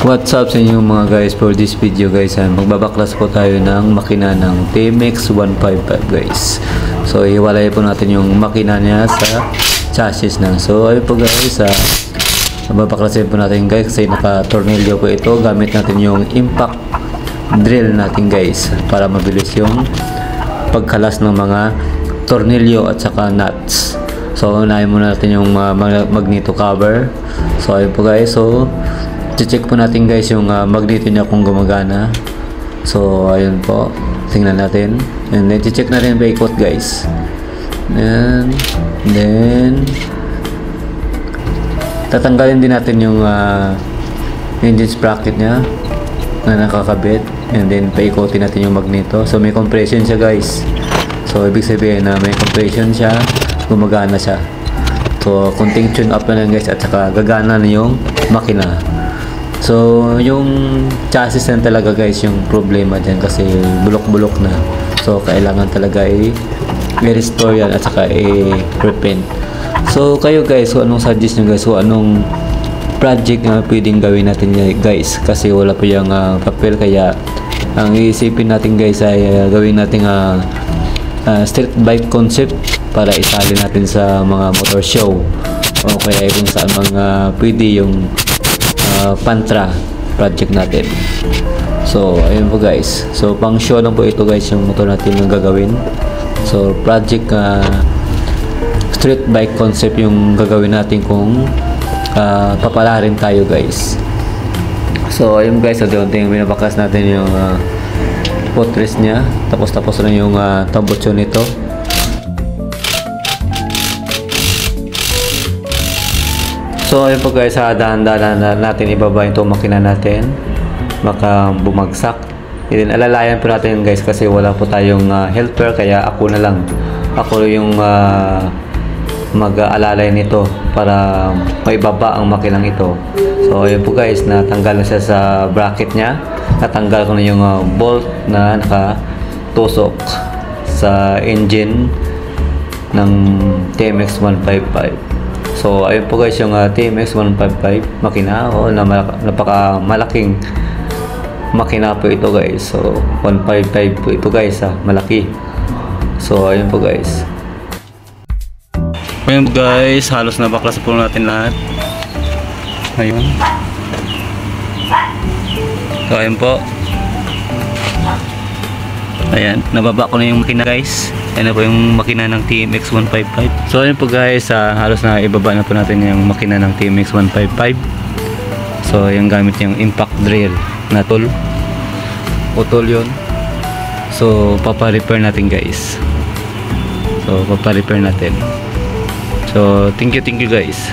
What's up sa inyo mga guys, for this video guys, magbabaklas po tayo ng makina ng TMX 155 guys. So iwalay po natin yung makina niya sa chassis na. So ayun po guys, mababaklasin po natin guys kasi naka-tornilyo po ito. Gamit natin yung impact drill natin guys para mabilis yung pagkalas ng mga tornilyo at saka nuts. So unahin muna natin yung magneto cover. So ayun po guys, so check po natin guys yung magneto niya kung gumagana. So ayun po, tingnan natin, and then check natin yung paikot guys, and then tatanggalin din natin yung engine sprocket niya na nakakabit, and then paikotin natin yung magneto. So may compression siya guys, so ibig sabihin na may compression siya, gumagana siya. So kunting tune up na lang guys at saka gagana na yung makina. So yung chassis na talaga guys yung problema dyan kasi bulok-bulok na. So kailangan talaga i-restore yan at saka i-repaint. So kayo guys, so anong suggest nyo guys? So anong project na pwedeng gawin natin guys? Kasi wala pa yung papel, kaya ang iisipin natin guys ay gawin natin street bike concept para isali natin sa mga motor show o kaya kung saan mga pwede yung Pantra project natin. So ayun po guys, so pang show lang po ito guys yung motor natin yung gagawin. So project street bike concept yung gagawin natin kung papalarin tayo guys. So ayun guys, so yung binabakas natin yung footrest nya, tapos na yung tambutso nito. So ayun po guys, dahan-dahan natin ibaba itong makina natin, baka bumagsak. And then alalayan po natin guys kasi wala po tayong helper, kaya ako na lang, ako yung mag-aalalay nito para maibaba ang makinang ito. So ayun po guys, natanggal na siya sa bracket nya, natanggal ko na yung bolt na nakatusok sa engine ng TMX 155. So ayun po guys yung TMX 155 makina, napaka malaking makina po ito guys. So 155 po ito guys, malaki. So ayun po guys. Ayun guys, halos nabaklas po natin lahat. Ayun. So ayun po. Ayan, nababa ko na yung makina guys. Ayan na po yung makina ng TMX 155. So ayun po guys, halos na ibaba na po natin yung makina ng TMX 155. So yung gamit yung impact drill na tool, utol yun. So papa-repair natin guys. So papa-repair natin. So thank you guys.